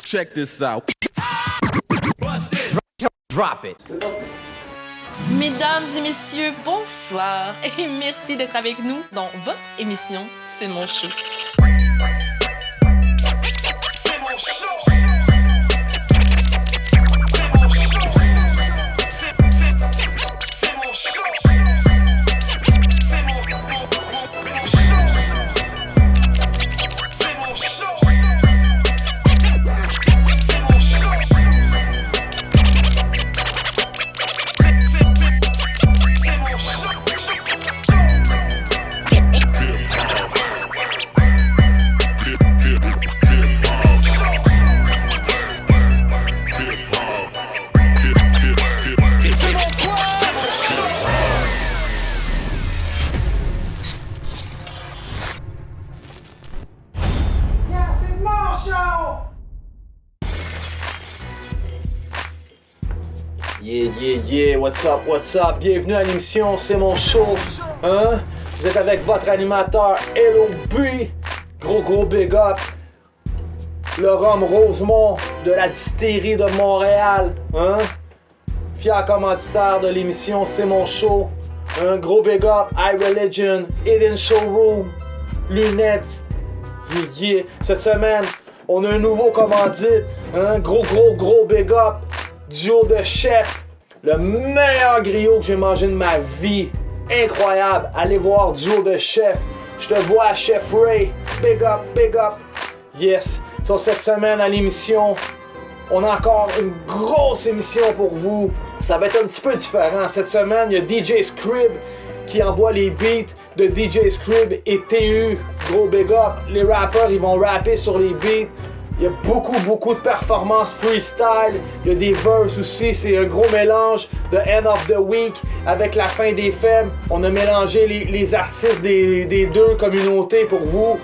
Check this out. Drop it. Mesdames et messieurs, bonsoir et merci d'être avec nous dans votre émission C'est mon show. C'est mon show. Yeah, what's up? Bienvenue à l'émission C'est mon show, hein? Vous êtes avec votre animateur LOB, gros big up, le rhum Rosemont de la distillerie de Montréal, hein? Fier commanditaire de l'émission C'est mon show, un gros big up, iReligion, Hidden Showroom, lunettes, yeah. Cette semaine, on a un nouveau commandite, hein? Gros big up, duo de chef, le meilleur griot que j'ai mangé de ma vie. Incroyable. Allez voir duo de chef. Je te vois, Chef Ray. Big up. Yes. Sur cette semaine à l'émission, on a encore une grosse émission pour vous. Ça va être un petit peu différent. Cette semaine, il y a DJ Scrib qui envoie les beats de DJ Scrib et TU. Gros big up. Les rappeurs, ils vont rapper sur les beats. Il y a beaucoup de performances freestyle. Il y a des verses aussi. C'est un gros mélange de End of the Week avec la fin des femmes. On a mélangé les artistes des deux communautés pour vous.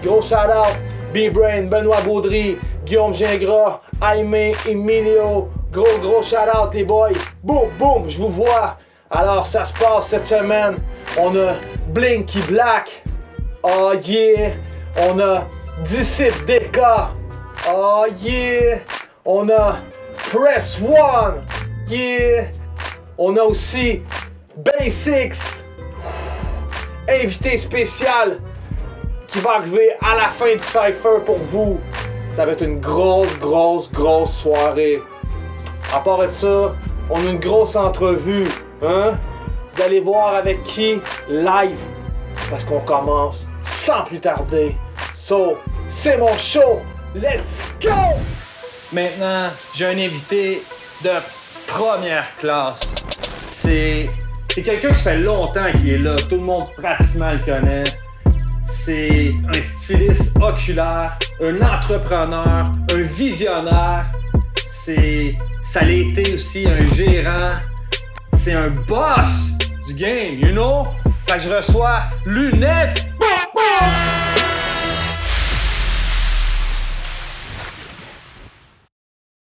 Gros shout-out, B-Brain, Benoît Baudry, Guillaume Gingras, Jaime, Emilio. Gros shout-out les boys. Boum, je vous vois. Alors ça se passe cette semaine. On a Blinky Black. Oh yeah. On a Disciple DK. Oh yeah. On a Press One. Yeah. On a aussi Basics. Invité spécial qui va arriver à la fin du cypher pour vous. Ça va être une grosse soirée. À part de ça, on a une grosse entrevue. Hein? Vous allez voir avec qui live. Parce qu'on commence sans plus tarder. So, c'est mon show. Let's go! Maintenant, j'ai un invité de première classe. C'est quelqu'un qui fait longtemps qu'il est là. Tout le monde pratiquement le connaît. C'est un styliste oculaire, un entrepreneur, un visionnaire. Ça l'a été aussi un gérant. C'est un boss du game, you know? Fait que je reçois Lunettes.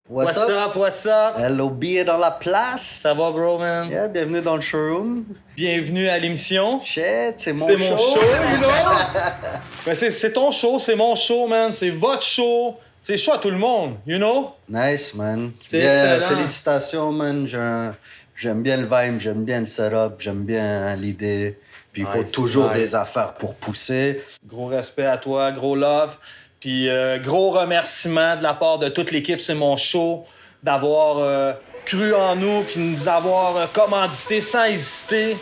What's up? LOB est dans la place. Ça va, bro, man? Yeah, bienvenue dans le showroom. Bienvenue à l'émission. Shit, c'est mon C'est show. mon show, you know? Ben, c'est ton show, c'est mon show, man. C'est votre show. C'est le show à tout le monde, you know? Nice, man. C'est Yeah, excellent. félicitations, man. J'aime bien le vibe, j'aime bien le setup, j'aime bien l'idée. Puis il faut toujours des affaires pour pousser. Gros respect à toi, gros love. Puis gros remerciement de la part de toute l'équipe C'est mon show d'avoir cru en nous puis nous avoir commandité sans hésiter.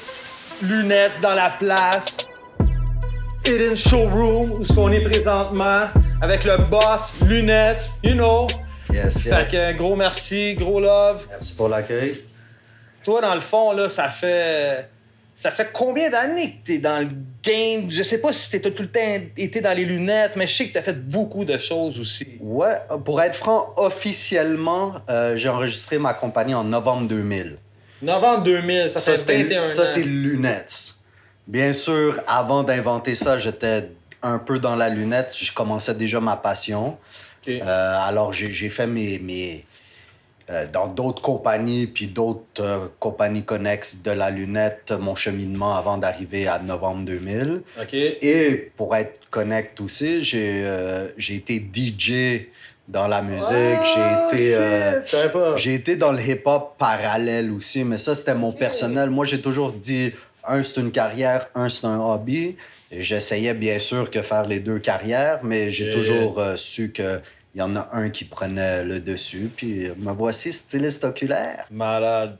Lunettes dans la place. Hidden Showroom où on est présentement avec le boss Lunettes, you know. Yes. Fait que gros merci, gros love. Merci pour l'accueil. Toi, dans le fond, là, ça fait combien d'années que t'es dans le game? Je sais pas si t'as tout le temps été dans les lunettes, mais je sais que t'as fait beaucoup de choses aussi. Ouais, pour être franc, officiellement, j'ai enregistré ma compagnie en novembre 2000. Novembre 2000, ça fait 21 ans. Ça, c'est Lunettes. Bien sûr, avant d'inventer ça, j'étais un peu dans la lunette. Je commençais déjà ma passion. Okay. Alors, j'ai fait mes dans d'autres compagnies, puis d'autres compagnies connexes de la lunette, mon cheminement avant d'arriver à novembre 2000. OK. Et pour être connect aussi, j'ai été DJ dans la musique. J'ai été dans le hip-hop parallèle aussi, mais ça, c'était mon personnel. Moi, j'ai toujours dit, un, c'est une carrière, un, c'est un hobby. Et j'essayais bien sûr que faire les deux carrières, mais j'ai toujours su qu'il y en a un qui prenait le dessus. Puis me voici styliste oculaire. Malade.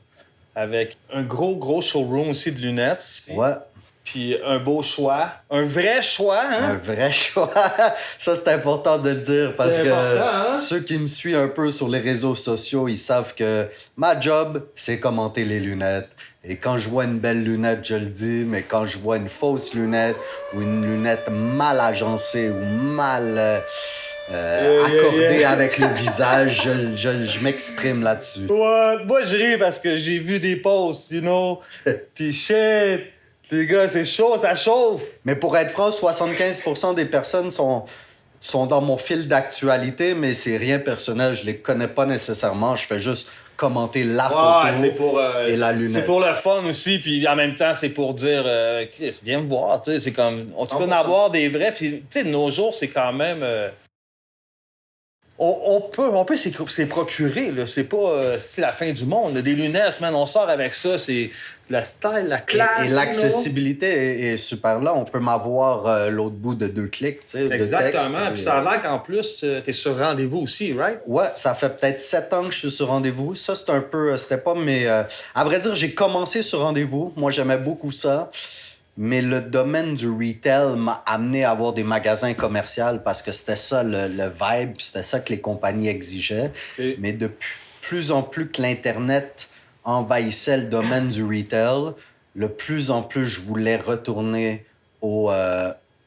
Avec un gros showroom aussi de lunettes. Ici. Ouais. Puis un beau choix. Un vrai choix, hein? Un vrai choix. Ça, c'est important de le dire parce C'est que important, hein? ceux qui me suivent un peu sur les réseaux sociaux, ils savent que ma job, c'est commenter les lunettes. Et quand je vois une belle lunette, je le dis, mais quand je vois une fausse lunette ou une lunette mal agencée ou mal accordée avec le visage, je m'exprime là-dessus. Ouais, moi, je ris parce que j'ai vu des posts, you know? Puis shit! Les gars, c'est chaud, ça chauffe! Mais pour être franc, 75% des personnes sont dans mon fil d'actualité, mais c'est rien personnel. Je les connais pas nécessairement. Je fais juste commenter la photo et la lunette. C'est pour le fun aussi, puis en même temps, c'est pour dire Chris, viens me voir, tu sais, c'est comme on peut en avoir des vrais, puis tu sais, de nos jours, c'est quand même on peut s'y procurer, là. C'est pas c'est la fin du monde, là. Des lunettes, man, on sort avec ça, c'est la style, la classe. Et l'accessibilité est super là. On peut m'avoir l'autre bout de 2 clics, tu sais. Exactement. Puis ça a l'air qu'en plus, t'es sur rendez-vous aussi, right? Ouais, ça fait peut-être 7 ans que je suis sur rendez-vous. Ça, c'est un peu... C'était pas mes... À vrai dire, j'ai commencé sur rendez-vous. Moi, j'aimais beaucoup ça. Mais le domaine du retail m'a amené à avoir des magasins commerciaux parce que c'était ça le vibe, c'était ça que les compagnies exigeaient. Okay. Mais de plus en plus que l'Internet envahissait le domaine du retail, de plus en plus je voulais retourner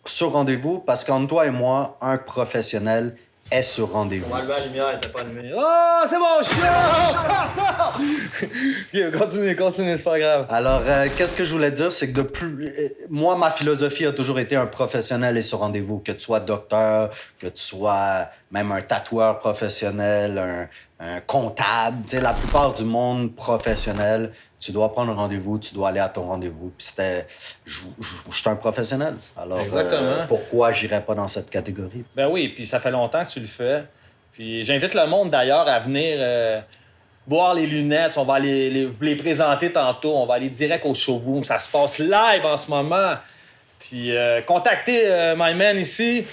sur rendez-vous parce qu'entre toi et moi, un professionnel est sur rendez-vous. On va lever la lumière, elle était pas allumée. Oh, c'est mon chien! Continue, c'est pas grave. Alors, qu'est-ce que je voulais dire, c'est que moi, ma philosophie a toujours été un professionnel et sur rendez-vous. Que tu sois docteur, que tu sois même un tatoueur professionnel, un comptable. Tu sais, la plupart du monde professionnel, tu dois prendre un rendez-vous, tu dois aller à ton rendez-vous. Puis je suis un professionnel. Alors, pourquoi j'irais pas dans cette catégorie? Ben oui, puis ça fait longtemps que tu le fais. Puis j'invite le monde d'ailleurs à venir voir les lunettes. On va les présenter tantôt. On va aller direct au showroom. Ça se passe live en ce moment. Puis contactez my man ici.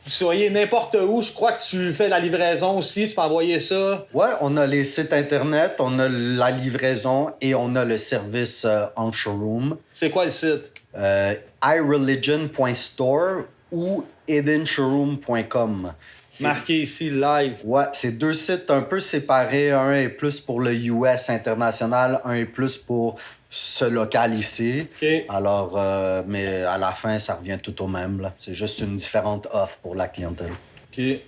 Vous soyez n'importe où, je crois que tu fais la livraison aussi, tu peux envoyer ça. Ouais, on a les sites Internet, on a la livraison et on a le service en showroom. C'est quoi le site? ireligion.store ou edenshowroom.com. Marqué ici, live. Ouais, c'est 2 sites un peu séparés. Un est plus pour le US international, un est plus pour ce local ici. Okay. Alors, mais à la fin, ça revient tout au même, là. C'est juste une différente offre pour la clientèle. OK. Je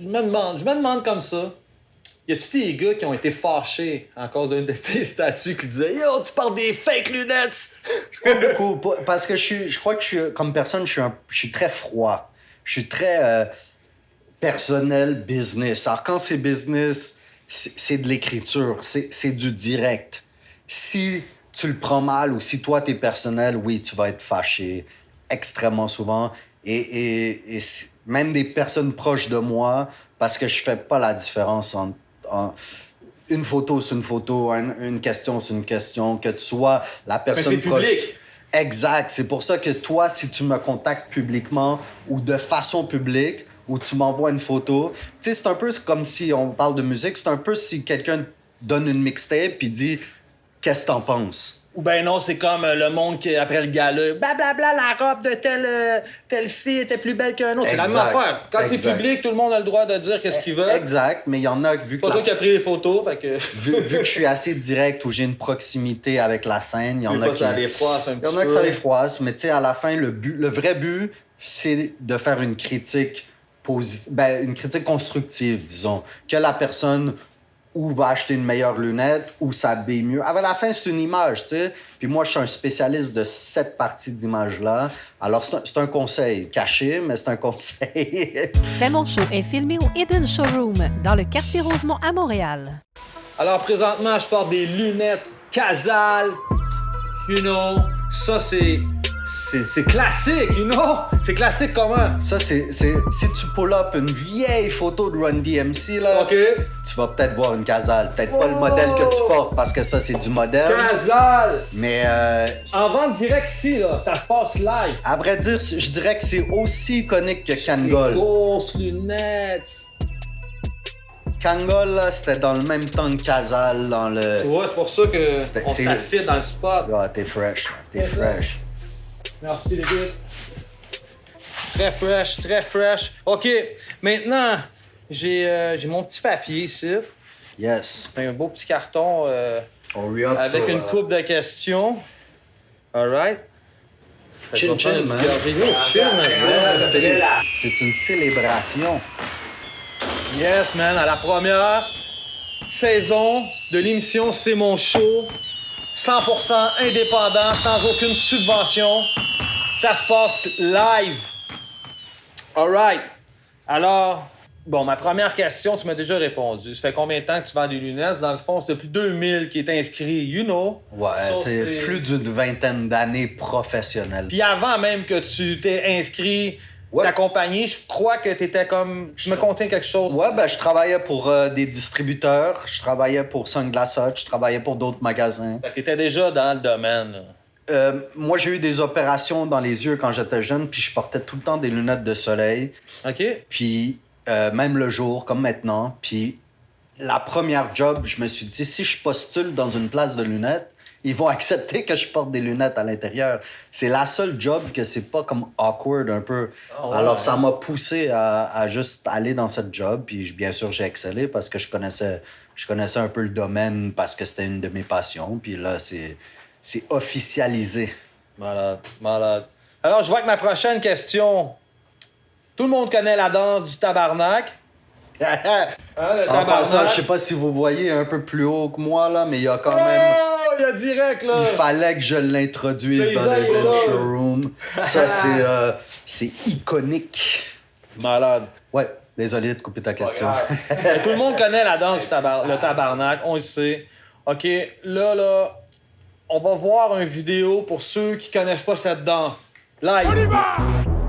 me demande comme ça. Y a-tu des gars qui ont été fâchés en cause d'une de tes statues qui disaient « Yo, tu parles des fake lunettes! » Beaucoup. Parce que je crois que comme personne, je suis très froid. Je suis très personnel, business. Alors, quand c'est business, c'est de l'écriture, c'est du direct. Si tu le prends mal ou si toi, t'es personnel, oui, tu vas être fâché extrêmement souvent. Et même des personnes proches de moi, parce que je fais pas la différence entre une photo, c'est une photo, une question, c'est une question, que tu sois la personne mais c'est proche. Public. Exact. C'est pour ça que toi, si tu me contactes publiquement ou de façon publique, ou tu m'envoies une photo, tu sais, c'est un peu comme si on parle de musique, c'est un peu si quelqu'un donne une mixtape puis dit « Qu'est-ce que t'en penses? » Ou ben non, c'est comme le monde qui, après le gala, blablabla, la robe de telle fille était plus belle qu'un autre. C'est la même affaire. Quand c'est public, tout le monde a le droit de dire qu'est-ce qu'il veut. Exact, mais il y en a, vu que... Pas toi qui as pris les photos, fait que... vu que je suis assez direct, où j'ai une proximité avec la scène, il y en a qui... ça les froisse un petit peu. Il y en a que ça les froisse, mais tu sais, à la fin, le vrai but, c'est de faire une critique une critique constructive, disons. Que la personne ou va acheter une meilleure lunette ou s'habille mieux. À la fin, c'est une image, tu sais. Puis moi, je suis un spécialiste de cette partie d'image-là. Alors, c'est un conseil caché, mais c'est un conseil. C'est mon show est filmé au Eden Showroom, dans le quartier Rosemont à Montréal. Alors, présentement, je porte des lunettes Casal. You know, ça, c'est c'est classique, you know? C'est classique comment? Ça, c'est si tu pull up une vieille photo de Run DMC, là, OK. tu vas peut-être voir une Casale. Peut-être pas le modèle que tu portes, parce que ça, c'est du modèle. Casale! Mais En vente direct ici, là, ça se passe live. à vrai dire, je dirais que c'est aussi iconique que Les Kangol. grosses lunettes. Kangol, là, c'était dans le même temps que Casale, dans le... Tu vois, c'est pour ça que on c'est- s'affite dans le spot. Ah, t'es fresh, là. T'es C'est ça. fresh. Merci les gars. Très fresh, très fresh. OK, maintenant, j'ai mon petit papier ici. Yes. Un beau petit carton On re-up avec ça, une coupe de questions. All right? Chill, chill, man. Chill, man. Ouais, Philippe, c'est une célébration. Yes, man, à la première saison de l'émission C'est mon show. 100% indépendant, sans aucune subvention. Ça se passe live. All right. Alors, bon, ma première question, tu m'as déjà répondu. Ça fait combien de temps que tu vends des lunettes? Dans le fond, c'est plus de 2000 qui est inscrit, you know. Ouais, Ça, c'est plus d'une vingtaine d'années professionnelles. Puis avant même que tu t'es inscrit, Ouais. ta compagnie, je crois que t'étais comme... Je me contais quelque chose. Ouais, ben je travaillais pour des distributeurs, je travaillais pour Sunglass Hut, je travaillais pour d'autres magasins. Fait que t'étais déjà dans le domaine, là. Moi, j'ai eu des opérations dans les yeux quand j'étais jeune, puis je portais tout le temps des lunettes de soleil, OK? puis même le jour, comme maintenant. Puis la première job, je me suis dit, si je postule dans une place de lunettes, ils vont accepter que je porte des lunettes à l'intérieur. C'est la seule job que c'est pas comme awkward un peu. Ah ouais, Alors, ça m'a poussé à juste aller dans cette job. Puis, bien sûr, j'ai excellé parce que je connaissais un peu le domaine parce que c'était une de mes passions. Puis là, c'est officialisé. Malade, malade. Alors, je vois que ma prochaine question... Tout le monde connaît la danse du tabarnak. Hein, le En passant, tabarnak. je sais pas si vous voyez un peu plus haut que moi, là, mais il y a quand même... Oh, il y a direct, là. Il fallait que je l'introduise dans Paysan, le là. showroom. Ça, c'est iconique. Malade. Ouais, désolé de couper ta question. Tout le monde connaît la danse du le tabarnak, on le sait. OK, là, on va voir une vidéo pour ceux qui connaissent pas cette danse. Live.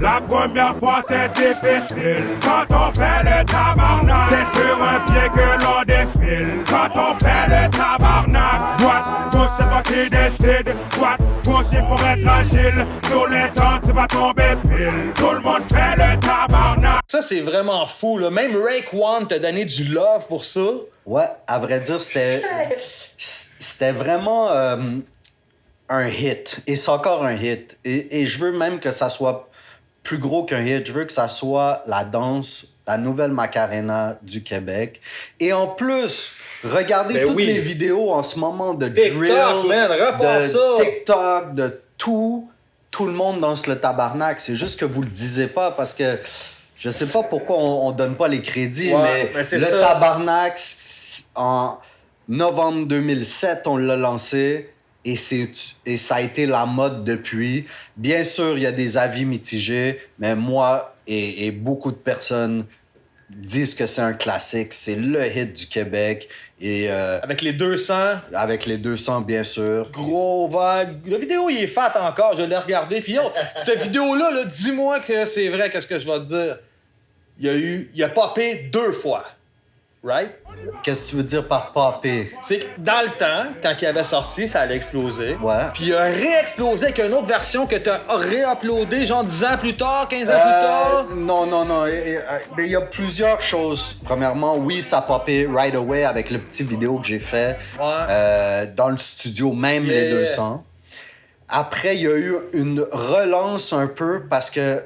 La première fois c'est difficile quand on fait le tabarnak. C'est sur un pied que l'on défile quand on fait le tabarnak. Droite, gauche, c'est toi qui décide. Droite, gauche, il faut être agile. Sur les temps, tu vas tomber pile. Tout le monde fait le tabarnak. Ça, c'est vraiment fou, là. Même Rake One t'a donné du love pour ça. Ouais, à vrai dire, c'était vraiment un hit. Et c'est encore un hit. Et je veux même que ça soit plus gros qu'un hit. Je veux que ça soit la danse, la nouvelle Macarena du Québec. Et en plus, regardez Ben toutes oui. les vidéos en ce moment de TikTok, drill, man, repense de ça. TikTok, de tout. Tout le monde danse le tabarnak. C'est juste que vous le disiez pas parce que je sais pas pourquoi on donne pas les crédits, Ouais, mais c'est le ça. tabarnak, en novembre 2007, on l'a lancé. Et ça a été la mode depuis. Bien sûr, il y a des avis mitigés, mais moi et beaucoup de personnes disent que c'est un classique. C'est le hit du Québec. Et Avec les 200, avec les 200, bien sûr. gros vague. La vidéo, il est fat encore, je l'ai regardé. Puis yo, cette vidéo-là, là, dis-moi que c'est vrai, qu'est-ce que je vais te dire. Il a popé 2 fois. Right? Qu'est-ce que tu veux dire par popper? C'est que dans le temps, quand il avait sorti, ça allait exploser. Ouais. Puis il a réexplosé avec une autre version que t'as réuploadée, genre 10 ans plus tard, 15 ans plus tard. Non. Mais il y a plusieurs choses. Premièrement, oui, ça a popé right away avec le petit vidéo que j'ai fait dans le studio, même les 200. Après, il y a eu une relance un peu parce que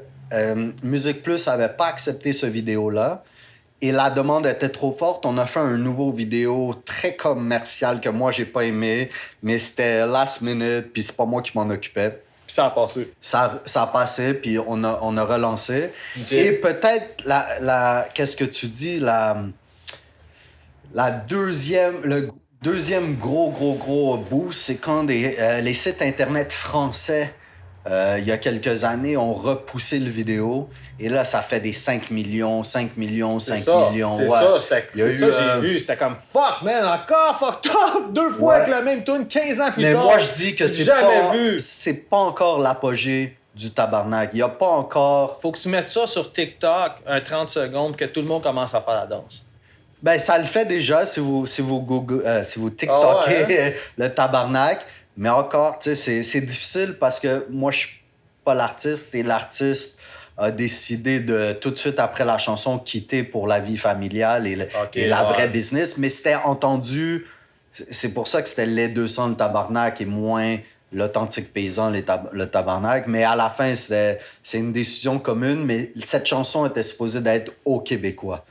Musique Plus n'avait pas accepté ce vidéo-là. Et la demande était trop forte. On a fait un nouveau vidéo très commercial que moi, j'ai pas aimé. Mais c'était last minute, puis c'est pas moi qui m'en occupais. Puis ça a passé. Ça a passé, puis on a relancé. Ok. Et peut-être, qu'est-ce que tu dis, le deuxième gros boost, c'est quand les sites Internet français Il y a quelques années, on repoussait le vidéo. Et là, ça fait des 5 millions. C'est ça, Ouais. Il y a c'est eu, ça, j'ai vu. C'était comme fuck, man, encore fucked up. 2 fois Ouais. avec la même tune, 15 ans plus Mais tard. moi, je dis que c'est vu. pas encore l'apogée du tabarnak. Il n'y a pas encore... Faut que tu mettes ça sur TikTok, un 30 secondes, que tout le monde commence à faire la danse. Ben, ça le fait déjà si vous TikTokez Ah ouais, le tabarnak. Mais encore, tu sais, c'est difficile parce que moi, je suis pas l'artiste et l'artiste a décidé de, tout de suite après la chanson, quitter pour la vie familiale et la vraie business. Mais c'était entendu, c'est pour ça que c'était les 200 le tabarnak et moins l'authentique paysan, le tabarnak. Mais à la fin, c'est une décision commune. Mais cette chanson était supposée d'être aux Québécois,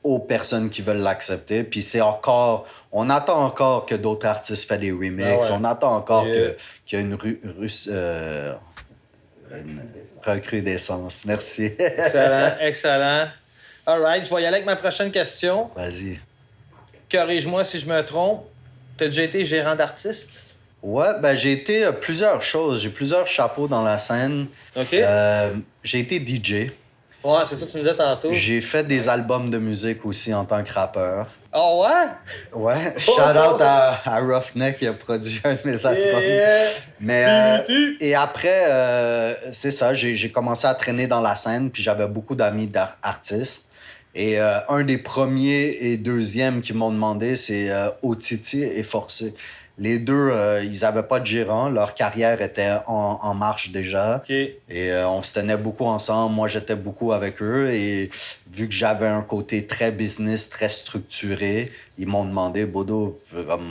aux personnes qui veulent l'accepter. Puis c'est encore... On attend encore que d'autres artistes fassent des remixes. Ah ouais. On attend encore Yeah. qu'il y ait une recrudescence. Merci. Excellent, excellent. All right, je vais y aller avec ma prochaine question. Vas-y. Corrige-moi si je me trompe. T'as déjà été gérant d'artiste? Ouais, ben j'ai été plusieurs choses. J'ai plusieurs chapeaux dans la scène. OK. J'ai été DJ. Ouais, c'est ça que tu me disais tantôt. J'ai fait des albums de musique aussi en tant que rappeur. Oh ouais? Ouais, shout-out à Roughneck qui a produit un de mes albums. Mais, et après, c'est ça, j'ai commencé à traîner dans la scène, puis j'avais beaucoup d'amis artistes. Et un des premiers et deuxièmes qui m'ont demandé, c'est Otiti et Forcé. Les deux, ils n'avaient pas de gérant. Leur carrière était en marche déjà. OK. Et on se tenait beaucoup ensemble. Moi, j'étais beaucoup avec eux. Et vu que j'avais un côté très business, très structuré, ils m'ont demandé, Bodo,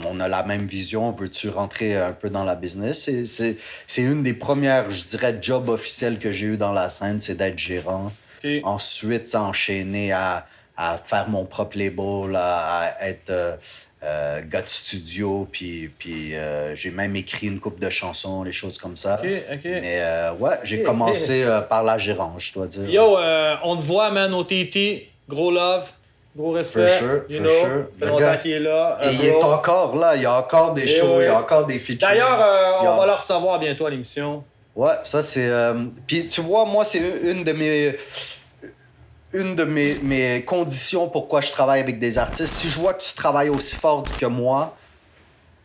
on a la même vision, veux-tu rentrer un peu dans la business? Et c'est une des premières, je dirais, jobs officiels que j'ai eu dans la scène, c'est d'être gérant. OK. Ensuite, ça a enchaîné à faire mon propre label, à être gars de studio, puis j'ai même écrit une couple de chansons, les choses comme ça. OK, OK. Mais ouais, j'ai Ok, commencé par la gérance, je dois dire. Yo, on te voit, man, au TT. Gros love, gros respect. For sure, you for know. sure. Fait Le longtemps gars- qu'il est là. Et il est bro. encore là, il y a encore des Eh shows, ouais. il y a encore des features. D'ailleurs, Il y a- on va le recevoir bientôt à l'émission. Ouais, ça c'est... Puis tu vois, moi, c'est une de mes conditions pourquoi je travaille avec des artistes. Si je vois que tu travailles aussi fort que moi,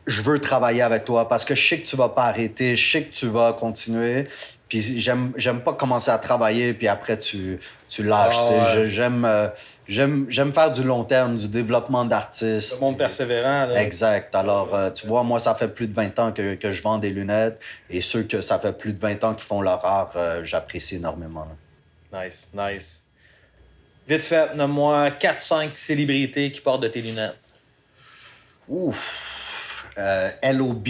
je veux travailler avec toi parce que je sais que tu vas pas arrêter, je sais que tu vas continuer. Puis j'aime pas commencer à travailler puis après tu lâches. Ah, tu sais. ouais. J'aime faire du long terme, du développement Le d'artistes. monde persévérant, là. Exact. Alors, tu vois, moi, ça fait plus de 20 ans que je vends des lunettes et ceux que ça fait plus de 20 ans qui font leur art, j'apprécie énormément. Là. Nice, nice. Vite fait, nomme-moi 4-5 célébrités qui portent de tes lunettes. Ouf. L.O.B.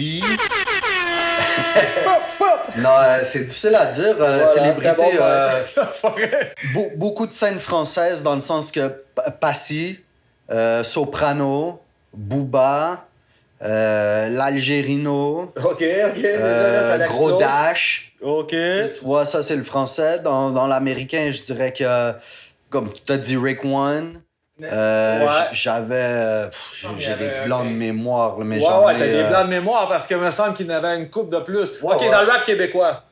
Non, c'est difficile à dire. Célébrité, c'est bon, c'est pas vrai. beaucoup de scènes françaises dans le sens que Passy, Soprano, Booba, l'Algérino, OK, ça Gros l'explose. Dash. OK. Tu vois, ça, c'est le français. Dans l'américain, je dirais que, comme tu as dit, Rick One. Ouais. J'avais... Il y j'ai avait des un- blancs de mémoire, là, mais Ouais, j'en ouais, t'as ai... des blancs de mémoire parce que me semble qu'il y en avait une coupe de plus. Ouais, OK, ouais. dans le rap québécois.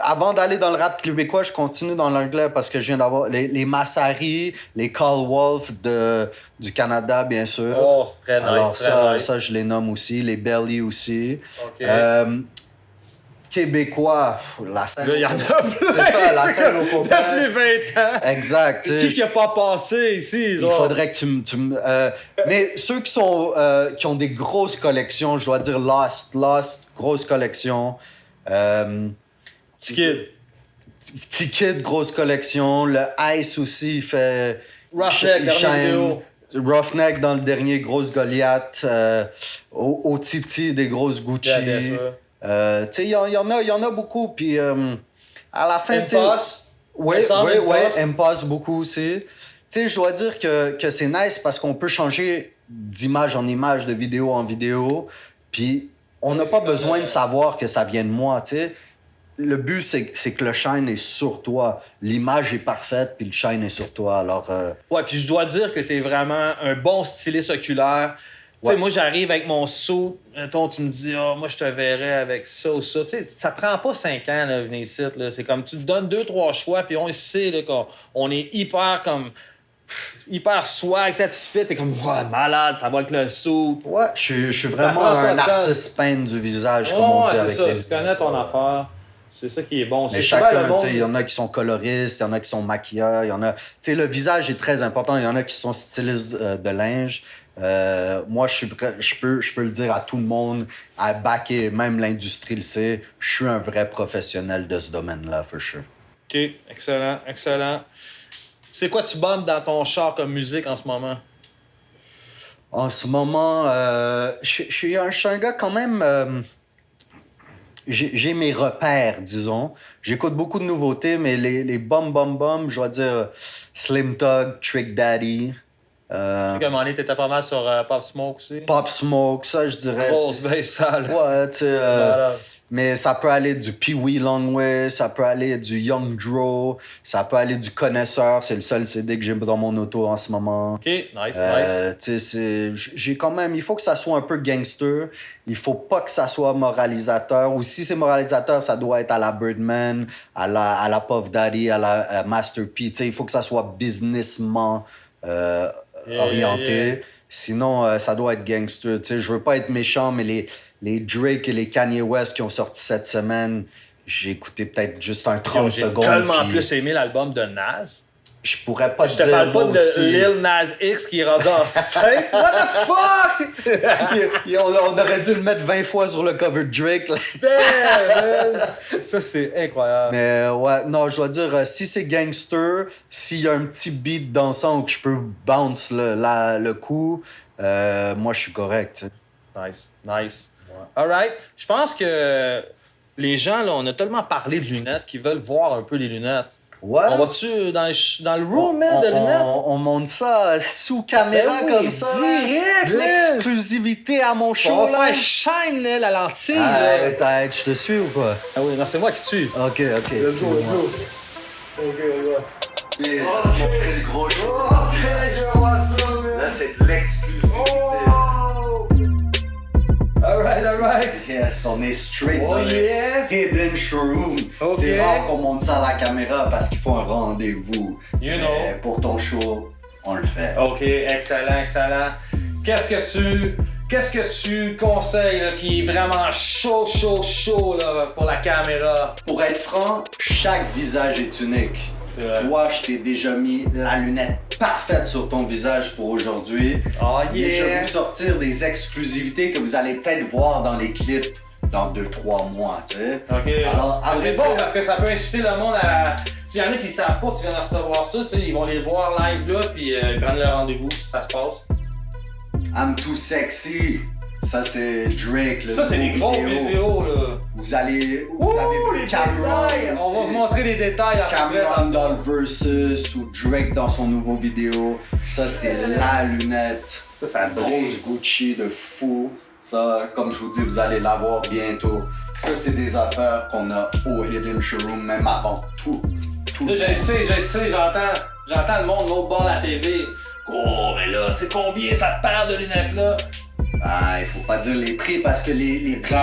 Avant d'aller dans le rap québécois, je continue dans l'anglais parce que je viens d'avoir les Massari, les Carl Wolf du Canada, bien sûr. Oh, c'est très nice. Alors très nice. ça, je les nomme aussi. Les Belly aussi. OK. Québécois, la scène... Là, il y en a plein. C'est ça, la scène au complet. Depuis 20 ans. Exact. tu sais. Qui a pas passé ici? Il genre? faudrait que tu me... mais ceux qui ont des grosses collections, je dois dire Lost, grosse collection. T-Kid. T-Kid, grosse collection. Le Ice aussi, il fait... Roughneck, il dernière shine. vidéo. Roughneck dans le dernier, grosse Goliath. Au Titi, des grosses Gucci. Yeah, bien sûr. Tu sais, il y en a beaucoup. Puis à la fin, tu sais... Impasse. Oui, Ensemble, Impasse. Impasse beaucoup aussi. Tu sais, je dois dire que c'est nice parce qu'on peut changer d'image en image, de vidéo en vidéo. Puis on n'a pas besoin de savoir que ça vient de moi, tu sais. Le but, c'est que le shine est sur toi. L'image est parfaite, puis le shine est sur toi. Alors, Ouais, puis je dois dire que t'es vraiment un bon styliste oculaire. Tu sais, Ouais. moi, j'arrive avec mon saut. Mettons, tu me dis, moi, je te verrais avec ça ou ça. Tu sais, ça prend pas 5 ans, là, venir ici. Là. C'est comme, tu te donnes 2-3 choix, puis on sait là, qu'on est hyper swag, satisfait. T'es comme, ouais, malade, ça va avec le saut. Ouais, je suis Ça vraiment prend pas un de temps. artiste peint du visage, comme on dit c'est avec ça, les... tu connais ton affaire. C'est ça qui est bon. Mais C'est souvent le chacun, monde- tu sais, il y en a qui sont coloristes, il y en a qui sont maquilleurs, il y en a... Tu sais, le visage est très important. Il y en a qui sont stylistes de linge. Moi, je peux le dire à tout le monde, à backer, même l'industrie le sait, je suis un vrai professionnel de ce domaine-là, for sure. OK, excellent, excellent. C'est quoi tu bombes dans ton char comme musique en ce moment? En ce moment, je suis un gars quand même... j'ai mes repères, disons. J'écoute beaucoup de nouveautés, mais les bum, je dois dire Slim Thug, Trick Daddy, À un moment donné, t'étais pas mal sur Pop Smoke aussi. Pop Smoke, ça, je dirais. Grosse bass sale. Ouais, tu sais. Malade. Mais ça peut aller du Pee-wee Longway, ça peut aller du Young Dro, ça peut aller du Connaisseur. C'est le seul CD que j'ai dans mon auto en ce moment. OK, nice. Tu sais, j'ai quand même... Il faut que ça soit un peu gangster. Il faut pas que ça soit moralisateur. Ou si c'est moralisateur, ça doit être à la Birdman, à la Puff Daddy, à la Master P. Tu sais, il faut que ça soit businessman orienté. yeah. Sinon, ça doit être gangster. Tu sais, je veux pas être méchant, mais les Drake et les Kanye West qui ont sorti cette semaine, j'ai écouté peut-être juste un 30 J'ai secondes. tellement puis plus aimé l'album de Nas. Je pourrais pas Je te te parle pas moi de aussi. Lil Nas X qui est rendu en 5. What the fuck? on aurait dû le mettre 20 fois sur le cover de Drake. Là. Damn, ça, c'est incroyable. Mais ouais, non, je dois dire, si c'est gangster, s'il y a un petit beat dansant où que je peux bounce le coup, moi, je suis correct. Nice. All right. Je pense que les gens, là, on a tellement parlé de lunettes qu'ils veulent voir un peu les lunettes. Ouais. On va-tu dans le room, man, de lunettes? On monte ça sous caméra Ben oui, comme ça. là. direct, De man. l'exclusivité à mon show. On va là. faire shine, là, la lentille. là. Arrête, je te suis ou pas? Ah oui, non, c'est moi qui tue. Ok. Let's go. OK, on va. Et montrer le gros show. Ok, je vois ça, man. Là, c'est de l'exclusivité. All right. Yes, on est straight Oh, dans le yeah. Hidden Showroom. Ok. C'est rare qu'on monte ça à la caméra parce qu'il faut un rendez-vous. You Mais know. pour ton show, on le fait. OK, excellent. Qu'est-ce que tu conseilles là, qui est vraiment chaud là, pour la caméra? Pour être franc, chaque visage est unique. C'est vrai. Toi, je t'ai déjà mis la lunette parfaite sur ton visage pour aujourd'hui. Oh Mais je vais yeah! vous sortir des exclusivités que vous allez peut-être voir dans les clips dans 2-3 mois, tu sais. OK. Alors, à c'est vrai bon dire- parce que ça peut inciter le monde à... S'il y en a qui savent pas que tu viens de recevoir ça, tu sais, ils vont les voir live là, puis ils prennent le rendez-vous, ça se passe. I'm too sexy. Ça, c'est Drake. Le Ça, c'est des nouveau grosses vidéos là. Vous avez les Cameron détails! On va vous aussi. montrer les détails après. Cameron dans le Versus ou Drake dans son nouveau vidéo. Ça, c'est la lunette. Ça Grosse Gucci de fou. Ça, comme je vous dis, vous allez l'avoir bientôt. Ça, c'est des affaires qu'on a au Hidden Showroom, même avant tout. Là, je sais, j'entends le monde l'autre bord de la TV. Oh, mais là, c'est combien ça te perd de lunettes là? Ah, il faut pas dire les prix parce que les prix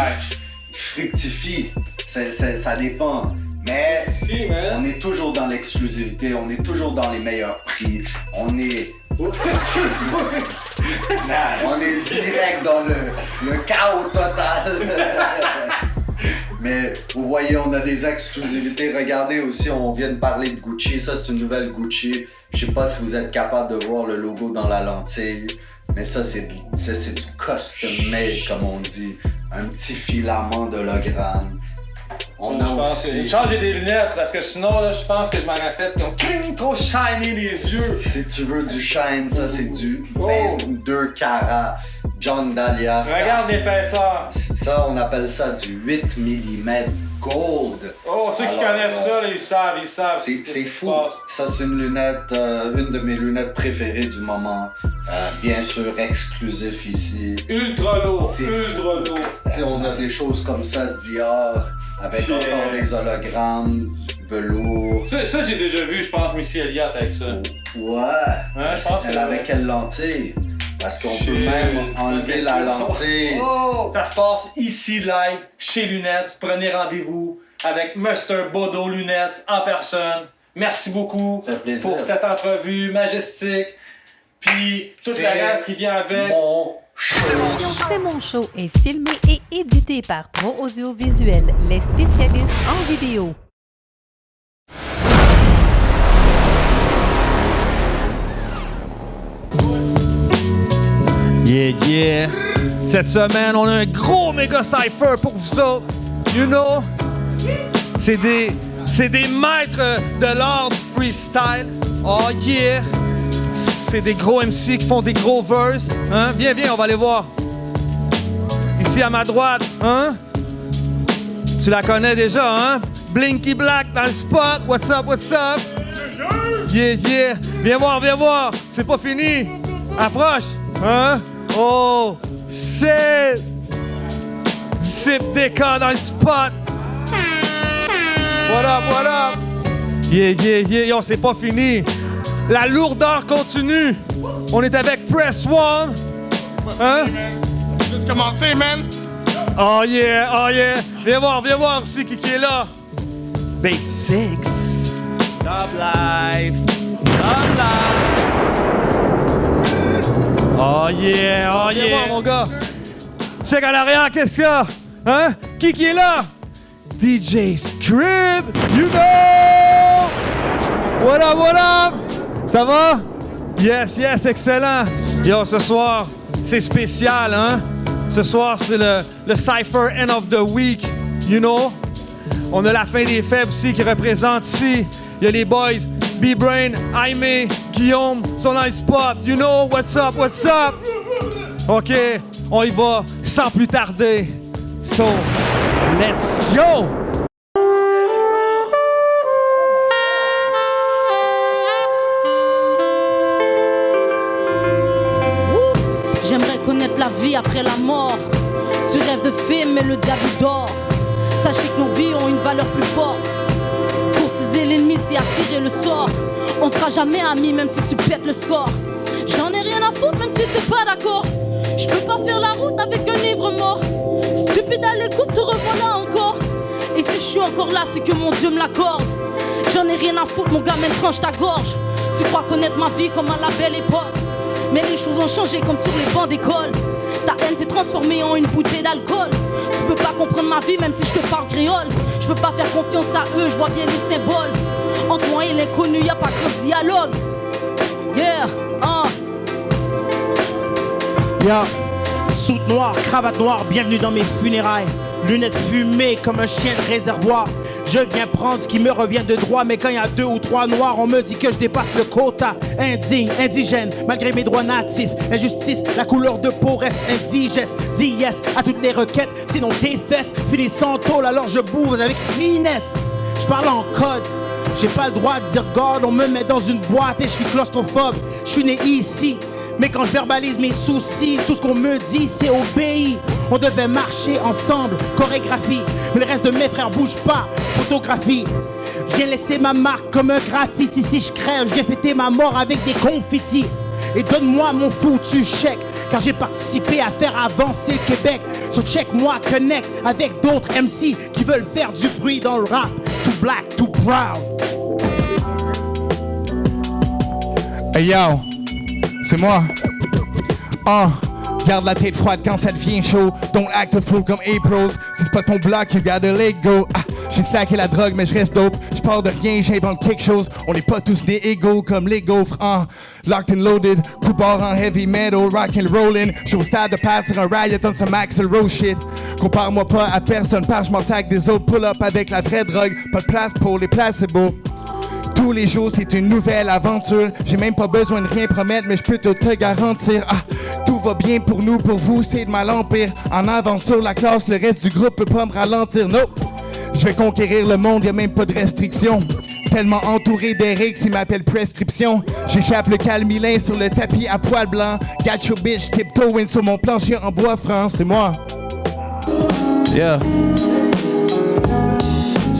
fructifient. Ça dépend. Mais Fille, man. on est toujours dans l'exclusivité, on est toujours dans les meilleurs prix. On est direct dans le chaos total. Mais vous voyez, on a des exclusivités. Regardez aussi, on vient de parler de Gucci. Ça, c'est une nouvelle Gucci. Je sais pas si vous êtes capable de voir le logo dans la lentille. Mais ça, c'est du custom made, comme on dit. Un petit filament d'hologramme. On Je a pense que j'ai aussi... changé des lunettes parce que sinon, là, je pense que je m'en ai fait qui ont cling, trop shiny les yeux. Si tu veux du shine, ça, c'est du Oh. 22 carats. John Dahlia. Regarde l'épaisseur. Ça, on appelle ça du 8 mm gold. Oh, ceux qui Alors, connaissent ça, là, ils savent. C'est qu'est-ce qui fou. se passe. Ça, c'est une lunette, une de mes lunettes préférées du moment. Bien sûr, exclusif ici. Ultra lourd, C'est ultra lourd. Tu sais, on a des choses comme ça, Dior, avec Yeah. encore des hologrammes, du velours. Ça, j'ai déjà vu, je pense, Missy Elliott avec ça. Ouais. je pense Elle que- avait quelle lentille? Parce qu'on peut même enlever la lentille. Oh! Ça se passe ici live, chez Lunettes. Prenez rendez-vous avec Mr. Bodo Lunettes en personne. Merci beaucoup Ça fait plaisir. pour cette entrevue majestique. Puis tout le reste qui vient avec. Mon show. C'est mon show est filmé et édité par Pro Audiovisuel, les spécialistes en vidéo. Yeah. Cette semaine, on a un gros méga cypher pour vous autres. You know? C'est des maîtres de l'art du freestyle. Oh yeah! C'est des gros MC qui font des gros verses. Hein? Viens, on va les voir. Ici à ma droite, hein? Tu la connais déjà, hein? Blinky Black dans le spot. What's up? Yeah. Viens voir. C'est pas fini. Approche. Hein? Oh, shit! Disciple DK dans le spot. Voilà. Yeah. Yo, c'est pas fini. La lourdeur continue. On est avec Press One. Hein? Juste commencé, man. Oh yeah. Viens voir aussi qui est là. Basics. Love life. Oh yeah. Viens voir, mon gars. Check à l'arrière, qu'est-ce qu'il y a? Hein? Qui est là? DJ Scrib, you know! What up? Ça va? Yes, excellent. Yo, ce soir, c'est spécial, hein? Ce soir, c'est le Cypher End of the Week, you know? On a la fin des fêtes aussi qui représente ici. Il y a les boys, B-Brain, Aimé, Guillaume, sont dans le spot. You know, what's up? OK, on y va sans plus tarder. So, let's go! J'aimerais connaître la vie après la mort. Tu rêves de film, mais le diable dort. Sachez que nos vies ont une valeur plus forte. Courtiser l'ennemi, c'est attirer le sort. On sera jamais amis, même si tu pètes le score. J'en ai rien à foutre, même si t'es pas d'accord. Je peux pas faire la route avec un ivre mort. Stupide à l'écoute, te revoilà encore. Et si je suis encore là, c'est que mon Dieu me l'accorde. J'en ai rien à foutre, mon gars, même tranche ta gorge. Tu crois connaître ma vie comme à la belle époque. Mais les choses ont changé comme sur les bancs d'école. Ta haine s'est transformée en une bouteille d'alcool. Tu peux pas comprendre ma vie même si je te parle créole. Je peux pas faire confiance à eux, je vois bien les symboles. Entre moi et l'inconnu, y'a pas grand dialogue. Yeah, Yeah. Soute noire, cravate noire, bienvenue dans mes funérailles. Lunettes fumées comme un chien de réservoir. Je viens prendre ce qui me revient de droit. Mais quand il y a 2 ou 3 noirs, on me dit que je dépasse le quota. Indigne, indigène, malgré mes droits natifs. Injustice, la couleur de peau reste indigeste. Dis yes à toutes les requêtes, sinon tes fesses finissent sans tôle, alors je bourre avec finesse. Je parle en code, j'ai pas le droit de dire God. On me met dans une boîte et je suis claustrophobe. Je suis né ici, mais quand je verbalise mes soucis, tout ce qu'on me dit c'est obéi. On devait marcher ensemble, chorégraphie. Mais le reste de mes frères bouge pas, photographie. Je viens laisser ma marque comme un graffiti. Si je crève, je viens fêter ma mort avec des confettis. Et donne-moi mon foutu chèque, car j'ai participé à faire avancer le Québec. So check-moi, connect avec d'autres MC qui veulent faire du bruit dans le rap. Too black, too proud. Hey yo, c'est moi. Garde la tête froide quand ça devient chaud. Don't act a fool comme A-Pros. Si c'est pas ton bloc, you gotta let go. J'ai slacké la drogue, mais je reste dope. Je pars de rien, j'invente quelque chose. On n'est pas tous des égaux comme les gaufres. Locked and loaded, coup barre en heavy metal, rock and rollin'. J'suis au stade de passer un riot on some Axl Rose shit. Compare-moi pas à personne, parce que j'm'en sac des autres. Pull up avec la vraie drogue, pas de place pour les placebos. Tous les jours, c'est une nouvelle aventure. J'ai même pas besoin de rien promettre, mais je peux te garantir. Tout va bien pour nous, pour vous, c'est de mal empire. En avant sur la classe, le reste du groupe peut pas me ralentir. Nope. Je vais conquérir le monde, y'a même pas de restrictions. Tellement entouré d'Eric, s'il m'appelle prescription. J'échappe le calmilin sur le tapis à poil blanc. Got your bitch tiptoeing sur mon plancher en bois franc, c'est moi. Yeah.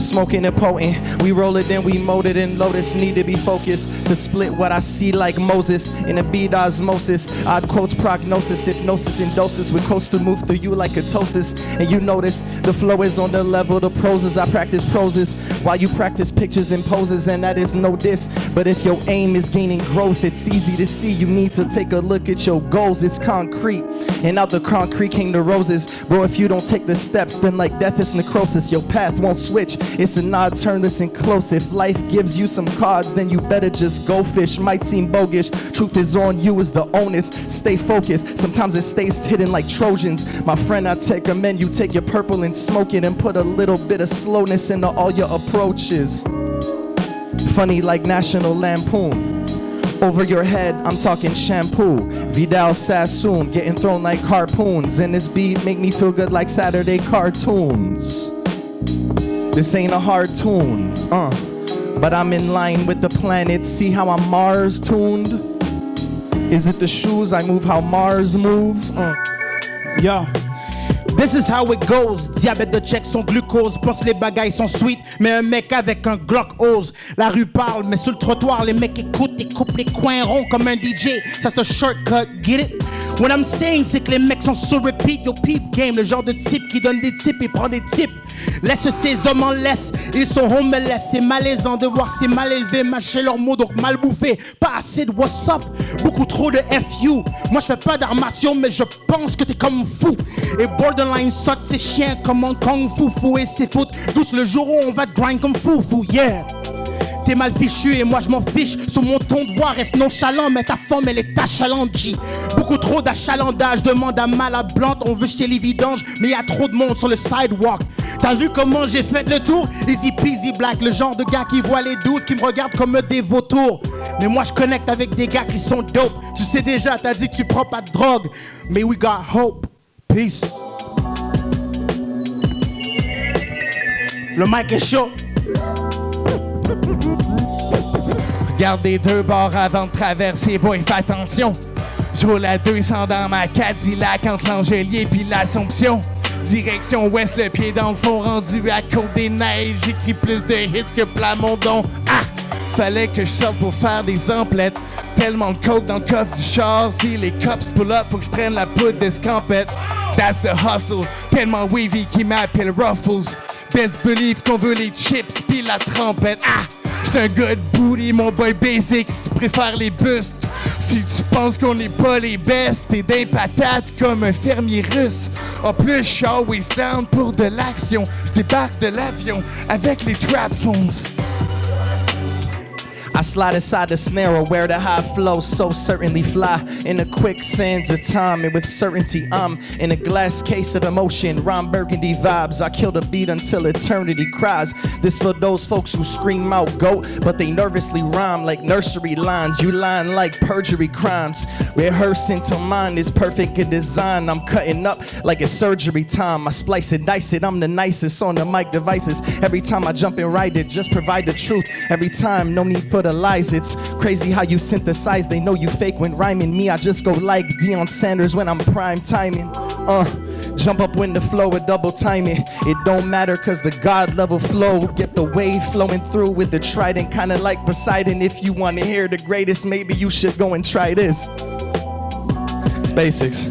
Smoking and potent, we roll it, then we mold it in lotus. Need to be focused to split what I see like Moses in a beat osmosis. Odd quotes, prognosis, hypnosis, and doses with coastal move through you like ketosis. And you notice the flow is on the level, the proses. I practice proses while you practice pictures and poses, and that is no diss. But if your aim is gaining growth, it's easy to see. You need to take a look at your goals. It's concrete, and out the concrete came the roses. Bro, if you don't take the steps, then like death is necrosis. Your path won't switch. It's an odd turn, listen close. If life gives you some cards, then you better just go fish. Might seem bogus, truth is on you is the onus. Stay focused, sometimes it stays hidden like Trojans. My friend, I take a man, you take your purple and smoke it, and put a little bit of slowness into all your approaches. Funny like National Lampoon. Over your head, I'm talking shampoo. Vidal Sassoon, getting thrown like harpoons. And this beat make me feel good like Saturday cartoons. This ain't a hard tune, but I'm in line with the planets. See how I'm Mars tuned? Is it the shoes I move how Mars move? Yo. This is how it goes. Diabète de check son glucose. Pense les bagailles sont sweet, mais un mec avec un Glock ose. La rue parle, mais sur le trottoir, les mecs écoutent et coupent les coins ronds comme un DJ. Ça c'est un shortcut, get it? What I'm saying, c'est que les mecs sont sur repeat. Yo, peep game, le genre de type qui donne des tips et prend des tips. Laisse ces hommes en laisse, ils sont homeless. C'est malaisant de voir ces mal élevés mâcher leurs mots, donc mal bouffés. Pas assez de what's up, beaucoup trop de FU. Moi je fais pas d'armation, mais je pense que t'es comme fou. Et borderline saute ses chiens comme en kung fu. Fou et c'est foot, douce le jour où on va te grind comme fou, yeah. T'es mal fichu et moi je m'en fiche. Sur mon ton de voix reste nonchalant, mais ta forme elle est achalante, G. Beaucoup trop d'achalandage, demande à mal à Blante. On veut jeter les vidanges, mais y a trop de monde sur le sidewalk. T'as vu comment j'ai fait le tour? Easy peasy black, le genre de gars qui voit les 12, qui me regardent comme des vautours. Mais moi je connecte avec des gars qui sont dope. Tu sais déjà, t'as dit que tu prends pas de drogue, mais we got hope. Peace. Le mic est chaud. Regarde des deux bords avant de traverser, boy, fais attention. Je roule à 200 dans ma Cadillac entre l'Angelier puis l'Assomption. Direction ouest, le pied dans le fond, rendu à Côte-des-Neiges. J'écris plus de hits que Plamondon. Ah! Fallait que je sorte pour faire des emplettes. Tellement de coke dans le coffre du char. Si les cops pull up, faut que je prenne la poudre d'escampette. That's the hustle. Tellement wavy qui m'appelle Ruffles. Best believe qu'on veut les chips pis la trompette. Ah! J'suis un good booty, mon boy basic, si tu préfères les bustes. Si tu penses qu'on n'est pas les best, t'es d'un patate comme un fermier russe. En plus, j'suis always down pour de l'action. J'débarque de l'avion avec les trap phones. I slide inside the snare or where the high flow so certainly fly in the quicksands of time, and with certainty I'm in a glass case of emotion. Ron Burgundy vibes, I kill the beat until eternity cries. This for those folks who scream out goat, but they nervously rhyme like nursery lines. You line like perjury crimes. Rehearsing till mine is perfect in design. I'm cutting up like it's surgery time. I splice it, dice it, I'm the nicest on the mic devices. Every time I jump and write it, just provide the truth. Every time, no need for the lies. It's crazy how you synthesize. They know you fake when rhyming. Me, I just go like Deion Sanders when I'm prime timing. Jump up when the flow and double time it. It don't matter cause the God level flow. Get the wave flowing through with the trident. Kinda like Poseidon. If you wanna hear the greatest, maybe you should go and try this. It's basics.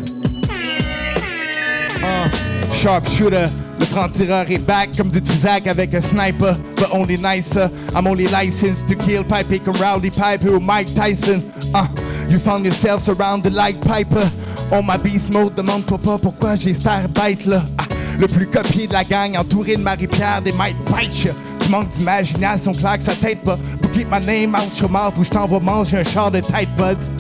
Sharpshooter. Le 30-tireur est back comme du Trizac avec un sniper. But only nicer, I'm only licensed to kill Pipe comme Rowdy Piper ou Mike Tyson. You found yourself surrounded like Piper. On my beast mode, demande-toi pas pourquoi j'ai star bite là. Le plus copié de la gang, entouré de Marie-Pierre, des might bite. Tu manques d'imagination, claque sa tête pas. Pour keep my name out your mouth, ou je t'envoie manger un char de tight buds.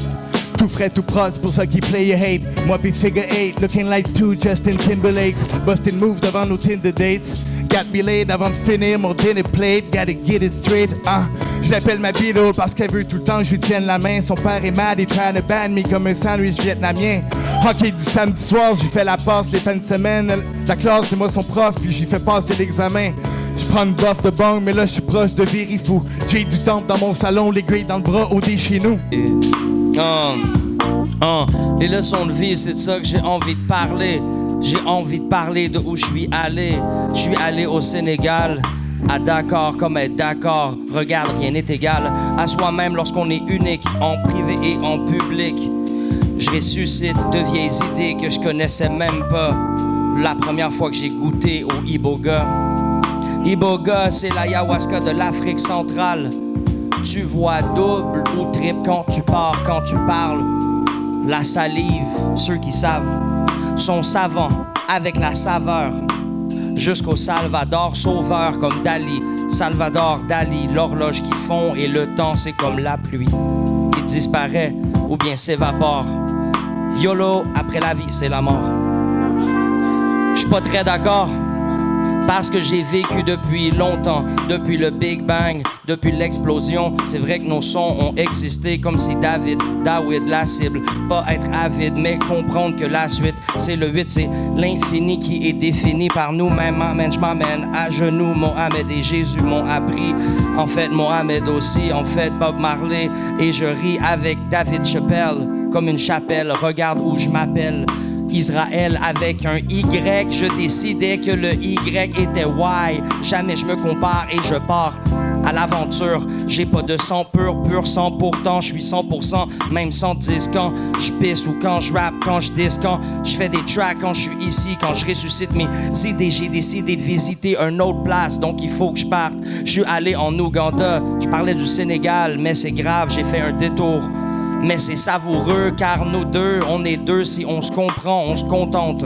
Tout frais, tout proche, pour ça qui play your hate. Moi pis figure 8, looking like two Justin Timberlakes. Bustin' move devant nos Tinder dates. Got me laid avant de finir mon dinner plate. Gotta get it straight, Je l'appelle ma Beatle parce qu'elle veut tout le temps que je lui tienne la main. Son père est mad, il trying to ban me comme un sandwich vietnamien. Hockey du samedi soir, j'ai fait la passe les fins de semaine. La classe, c'est moi son prof, puis j'ai fait passer l'examen. J'prends une bof de bang, mais là j'suis proche de Virifou. J'ai du temple dans mon salon, les grades dans le bras, au dé chez nous. Les leçons de vie, c'est de ça que j'ai envie de parler. J'ai envie de parler de où je suis allé. Je suis allé au Sénégal, À d'accord comme être d'accord, regarde, rien n'est égal à soi-même lorsqu'on est unique, en privé et en public. Je ressuscite de vieilles idées que je connaissais même pas. La première fois que j'ai goûté au Iboga. Iboga, c'est l'ayahuasca de l'Afrique centrale. Tu vois double ou triple quand tu pars, quand tu parles. La salive, ceux qui savent, sont savants avec la saveur. Jusqu'au Salvador sauveur comme Dali. Salvador Dali, l'horloge qui fond et le temps c'est comme la pluie. Il disparaît ou bien s'évapore. YOLO, après la vie c'est la mort. Je suis pas très d'accord. Parce que j'ai vécu depuis longtemps, depuis le Big Bang, depuis l'explosion. C'est vrai que nos sons ont existé comme si David, la cible. Pas être avide, mais comprendre que la suite, c'est le 8, c'est l'infini qui est défini par nous-mêmes. Je m'amène à genoux, Mohamed et Jésus m'ont appris. En fait, Mohamed aussi, en fait, Bob Marley. Et je ris avec David Chappelle, comme une chapelle. Regarde où je m'appelle. Israël avec un Y, je décidais que le Y était Y. Jamais je me compare et je pars à l'aventure. J'ai pas de sang pur sang, pourtant je suis 100%, même 110 quand je pisse ou quand je rappe, quand je dis, quand je fais des tracks, quand je suis ici, quand je ressuscite mes idées. J'ai décidé de visiter une autre place, donc il faut que je parte. Je suis allé en Ouganda, je parlais du Sénégal, mais c'est grave, j'ai fait un détour. Mais c'est savoureux car nous deux, on est deux. Si on se comprend, on se contente,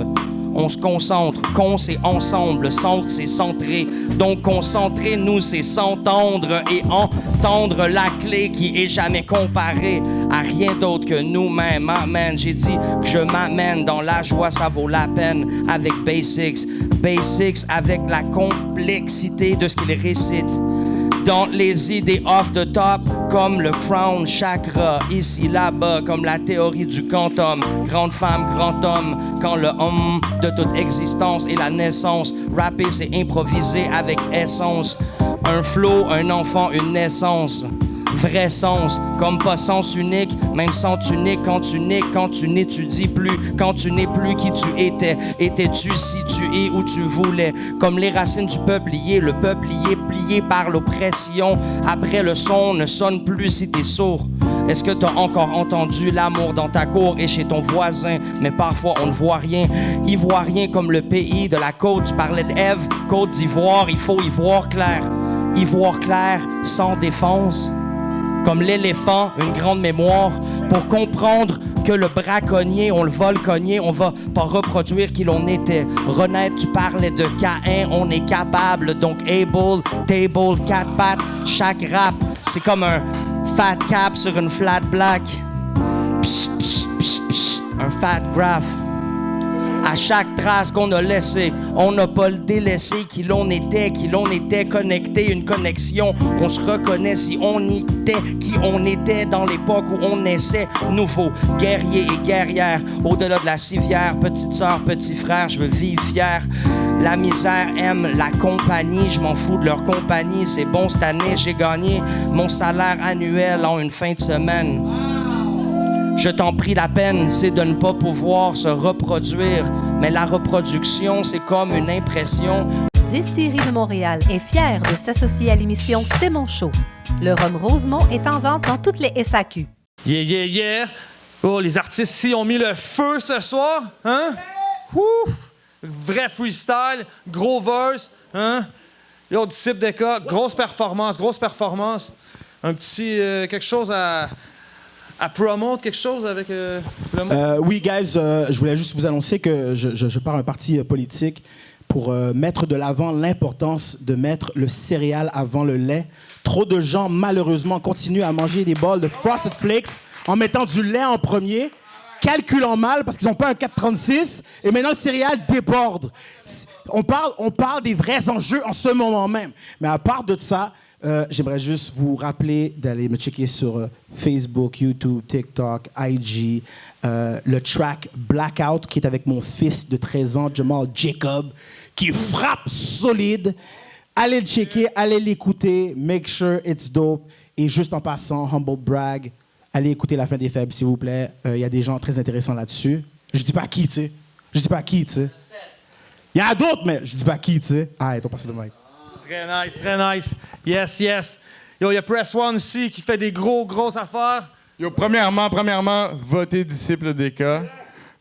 on se concentre. Con, c'est ensemble, centre, c'est centré. Donc concentrer, nous, c'est s'entendre et entendre la clé qui est jamais comparée à rien d'autre que nous-mêmes. Amen. J'ai dit que je m'amène dans la joie, ça vaut la peine avec Basics. Basics avec la complexité de ce qu'il récite. Dans les idées off the top, comme le crown chakra, ici, là-bas, comme la théorie du quantum. Grande femme, grand homme, quand le homme de toute existence est la naissance. Rapper, c'est improviser avec essence. Un flow, un enfant, une naissance. Vrai sens, comme pas sens unique, même sens unique quand tu n'étudies plus, quand tu n'es plus qui tu étais. Étais-tu si tu es où tu voulais, comme les racines du peuplier, le peuplier plié par l'oppression. Après le son ne sonne plus si t'es sourd. Est-ce que t'as encore entendu l'amour dans ta cour et chez ton voisin? Mais parfois on ne voit rien. Ivoirien comme le pays de la côte, tu parlais d'Ève, Côte d'Ivoire, il faut y voir clair. Y voir clair sans défense. Comme l'éléphant, une grande mémoire, pour comprendre que le braconnier, on le vole cogné, on va pas reproduire qui l'on était. Renaître, tu parlais de Caïn, on est capable, donc able, table, quatre pattes, chaque rap, c'est comme un fat cap sur une flat black. Psst, psst, psst, psst, un fat graph. À chaque trace qu'on a laissée, on n'a pas le délaissé qui l'on était connecté, une connexion. On se reconnaît si on était qui on était dans l'époque où on naissait. Nouveau, guerrier et guerrière, au-delà de la civière, petite sœur, petit frère, je veux vivre fier. La misère aime la compagnie, je m'en fous de leur compagnie. C'est bon, cette année, j'ai gagné mon salaire annuel en une fin de semaine. Je t'en prie, la peine, c'est de ne pas pouvoir se reproduire. Mais la reproduction, c'est comme une impression. Distillerie de Montréal est fière de s'associer à l'émission C'est mon show. Le rhum Rosemont est en vente dans toutes les SAQ. Yeah, yeah, yeah! Oh, les artistes ici ont mis le feu ce soir, hein? Ouf! Vrai freestyle, gros verse, hein? Yo, disciple d'école, grosse performance. Un petit quelque chose à promote, quelque chose avec le monde? Oui, guys, je voulais juste vous annoncer que je pars un parti politique pour mettre de l'avant l'importance de mettre le céréal avant le lait. Trop de gens, malheureusement, continuent à manger des bols de Frosted Flakes en mettant du lait en premier, calculant mal parce qu'ils n'ont pas un 4,36 et maintenant le céréal déborde. On parle des vrais enjeux en ce moment même. Mais à part de ça, j'aimerais juste vous rappeler d'aller me checker sur Facebook, YouTube, TikTok, IG, le track Blackout qui est avec mon fils de 13 ans, Jamal Jacob, qui frappe solide. Allez le checker, allez l'écouter, make sure it's dope. Et juste en passant, humble brag, allez écouter La Fin des Faibles, s'il vous plaît. Il y a des gens très intéressants là-dessus. Je dis pas qui, tu sais. Il y en a d'autres, mais je dis pas qui, tu sais. Arrête, on passe le mic. Très nice, très nice. Yes, yes. Yo, il y a Press One aussi qui fait des grosses affaires. Yo, premièrement, votez disciple DK.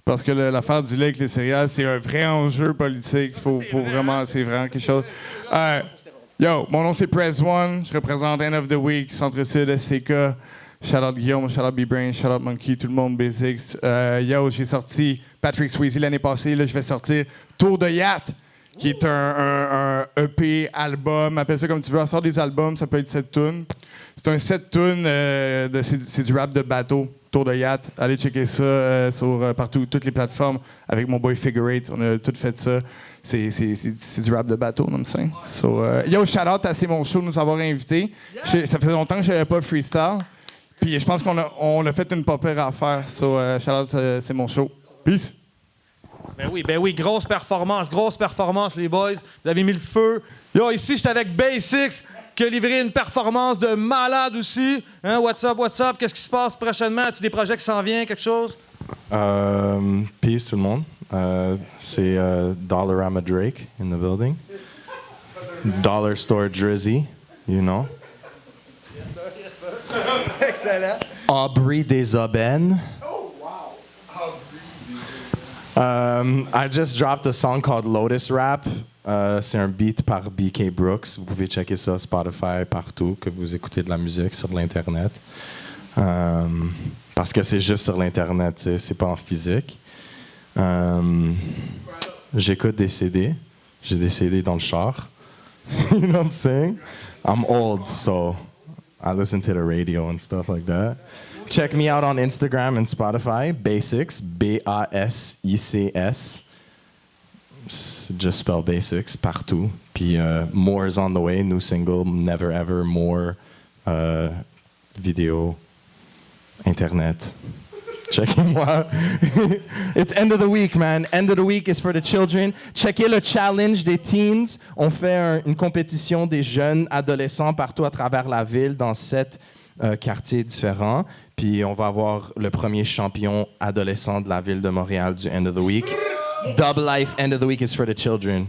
Parce que l'affaire du lait avec les céréales, c'est un vrai enjeu politique. Faut vraiment, c'est vraiment quelque chose. Yo, mon nom c'est Press One. Je représente End of the Week, Centre-Sud, SCK. Shout out Guillaume, shout out B-Brain, shout out Monkey, tout le monde, Basics. Yo, j'ai sorti Patrick Swayze l'année passée. Là, je vais sortir Tour de Yacht, qui est un EP album. Appelle ça comme tu veux. On sort des albums, ça peut être 7 tunes. C'est un 7 tunes, c'est du rap de bateau, Tour de Yacht. Allez checker ça sur partout, toutes les plateformes avec mon boy Figure 8. On a tout fait ça. C'est du rap de bateau, non me so, yo, shout out à C'est Mon Show de nous avoir invités. Yeah. Ça faisait longtemps que je n'avais pas freestyle. Puis je pense qu'on a fait une pas pire affaire. So, shout out C'est Mon Show. Peace. Ben oui, grosse performance, les boys. Vous avez mis le feu. Yo, ici, j'étais avec Basics, qui a livré une performance de malade aussi. Hein, what's up? Qu'est-ce qui se passe prochainement? As-tu des projets qui s'en viennent, quelque chose? Peace tout le monde. C'est Dollarama Drake in the building. Dollar Store Drizzy, you know. Yes, sir. Excellent. Aubrey Desaubens. Oh, wow. Aubrey. I just dropped a song called Lotus Rap. C'est un beat par BK Brooks. Vous pouvez checker ça Spotify, partout que vous écoutez de la musique sur l'Internet. Parce que c'est juste sur l'Internet, c'est pas en physique. J'écoute des CD. J'ai des CD dans le char. You know what I'm saying? I'm old, so I listen to the radio and stuff like that. Check me out on Instagram and Spotify. Basics, B-A-S-I-C-S. Just spell Basics partout. Puis more is on the way. New single, Never Ever More. Vidéo, Internet. Checkez-moi. It's end of the week, man. End of the week is for the children. Checkez le challenge des teens. On fait une compétition des jeunes adolescents partout à travers la ville dans 7 quartiers différents. Puis on va avoir le premier champion adolescent de la ville de Montréal du end of the week. Dub Life End of the Week is for the children.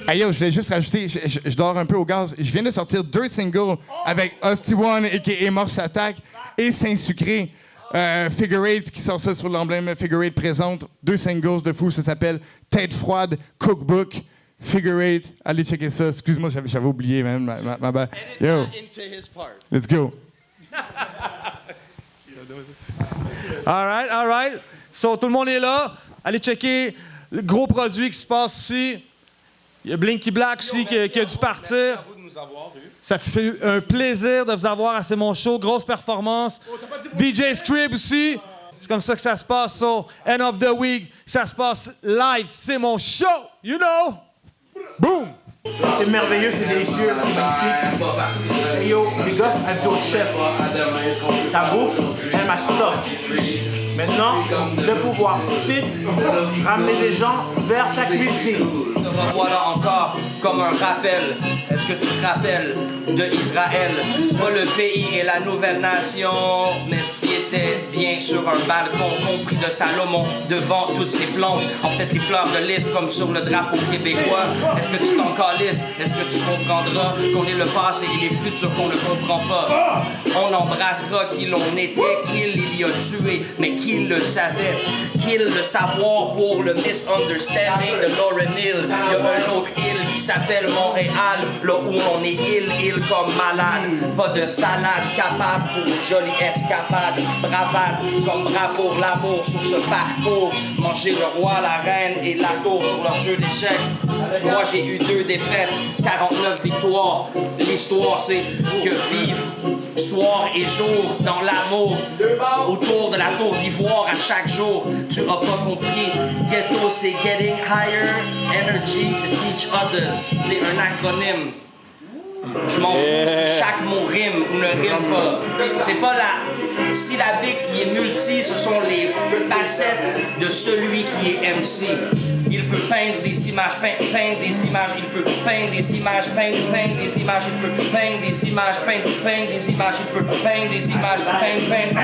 Hey yo, je voulais juste rajouter, je dors un peu au gaz. Je viens de sortir 2 singles avec Hosty One, a.k.a. Morse Attack, et Saint-Sucré. Figure 8 qui sort ça sur l'emblème. Figure 8 présente 2 singles de fou. Ça s'appelle Tête froide, Cookbook. Figure 8, allez checker ça. Excuse-moi, j'avais oublié, même. Ma bad. Yo, let's go. All right. So, tout le monde est là. Allez checker le gros produit qui se passe ici. Il y a Blinky Black aussi qui a dû partir. Ça fait un plaisir de vous avoir à C'est Mon Show. Grosse performance. DJ Scrib aussi. C'est comme ça que ça se passe. So, end of the week, ça se passe live. C'est Mon Show. You know. Boom. C'est merveilleux, c'est délicieux, c'est magnifique. Hey yo, big up à Duo Chef. Ta bouffe, elle m'a stuff. Maintenant, je vais pouvoir spit, ramener des gens vers ta cuisine. Me voilà encore comme un rappel. Est-ce que tu te rappelles de Israël? Pas le pays et la nouvelle nation, mais ce qui était bien sur un balcon, compris de Salomon, devant toutes ses plantes. En fait, les fleurs de lys comme sur le drapeau québécois. Est-ce que tu t'en calisses? Est-ce que tu comprendras qu'on est le passé et les futurs qu'on ne comprend pas? On embrassera qui l'on était, qu'il y a tué, mais qu'il le savait, qu'il le savoir pour le misunderstanding de Lauryn Hill. Il y a un autre île qui s'appelle Montréal, là où on est île comme malade. Pas de salade capable pour une jolie escapade. Bravade comme bravoure, l'amour sur ce parcours. Manger le roi, la reine et la tour sur leur jeu d'échecs. Moi j'ai eu 2 défaites, 49 victoires. L'histoire c'est que vivre soir et jour dans l'amour, autour de la tour d'ivoire à chaque jour. Tu as pas compris, ghetto c'est getting higher energy to teach others. C'est un acronyme. Je m'en fous si chaque mot rime ou ne rime pas. C'est pas la syllabique qui est multi, ce sont les facettes de celui qui est MC. Il peut peindre des images, peindre des images, il peut peindre des images, peindre des images, il peut peindre des images, peindre des images, il peut peindre des images, peindre.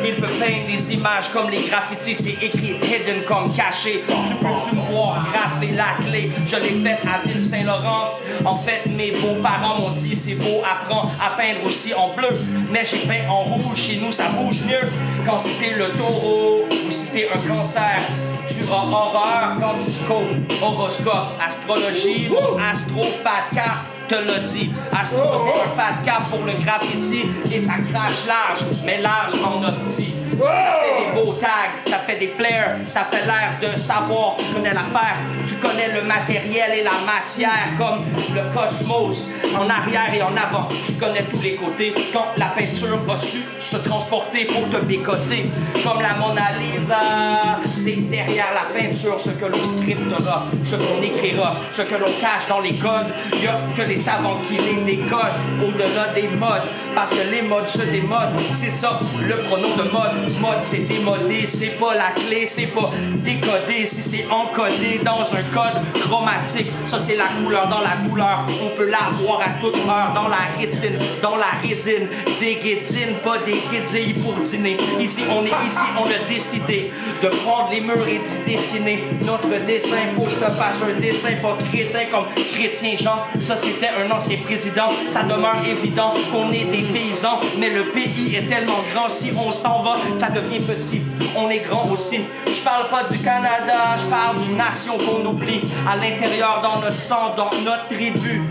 Il peut peindre des images comme les graffitis, c'est écrit hidden comme caché. Tu peux-tu me voir graffer la clé? Je l'ai faite à Ville-Saint-Laurent. En fait, mes beaux-parents m'ont dit c'est beau, apprends à peindre aussi en bleu. Mais j'ai peint en rouge, chez nous ça bouge mieux. Quand c'était le taureau ou c'était un cancer, tu as horreur quand tu scopes. Horoscope, astrologie, mon astro fat cap te l'a dit. Astro, c'est un fat cap pour le graffiti et ça crache large, mais large en hostie. Ça fait des beaux tags, ça fait des flares, ça fait l'air de savoir, tu connais l'affaire, tu connais le matériel et la matière comme le cosmos, en arrière et en avant, tu connais tous les côtés. Quand la peinture a su se transporter pour te bécoter, comme la Mona Lisa, c'est derrière la peinture ce que l'on scriptera, ce qu'on écrira, ce que l'on cache dans les codes. Il y a que les savants qui les décodent au-delà des modes, parce que les modes se démodent, c'est ça le pronom de mode. Mode c'est démodé, c'est pas la clé, c'est pas décodé, si c'est encodé dans un code chromatique, ça c'est la couleur dans la douleur, on peut la voir à toute heure dans la rétine, dans la résine, des guédines, pas des guédilles pour dîner. Ici on a décidé de prendre les murs et d'y dessiner notre dessin. Faut que je te fasse un dessin pas crétin comme Chrétien Jean, ça c'était un ancien président. Ça demeure évident qu'on est des paysans, mais le pays est tellement grand, si on s'en va, ça devient petit, on est grand aussi. Je parle pas du Canada, je parle d'une nation qu'on oublie. À l'intérieur, dans notre sang, dans notre tribu,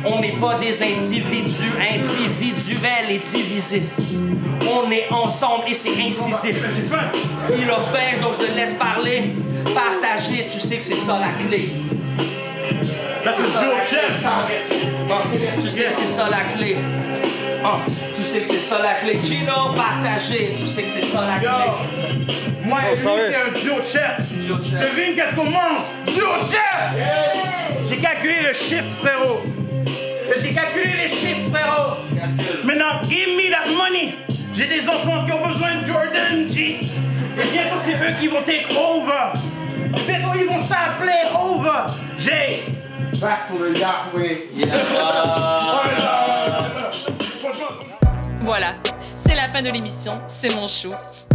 on n'est pas des individus individuels et divisifs. On est ensemble et c'est incisif. Il a faim, donc je te laisse parler. Partager, tu sais que c'est ça la clé. Ça c'est ça la clé. Tu sais que c'est ça la clé. Tu sais que c'est ça la clé. Gino, partager, tu sais que c'est ça la clé. Moi et lui, c'est un duo chef. Devine qu'est-ce qu'on mange? Duo chef! J'ai calculé le shift, frérot. J'ai calculé les chiffres, frérot. Maintenant, give me that money. J'ai des enfants qui ont besoin de Jordan G. Et bientôt, c'est eux qui vont take over. Bientôt, ils vont s'appeler Over. J. Back to the Yahweh. Voilà, c'est la fin de l'émission, c'est mon show.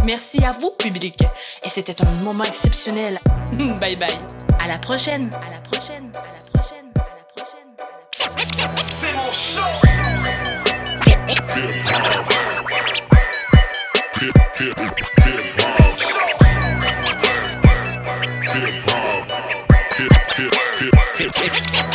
Merci à vous, public. Et c'était un moment exceptionnel. Bye bye. À la prochaine. À la prochaine. À la prochaine. À la prochaine. C'est mon show. Hip hop.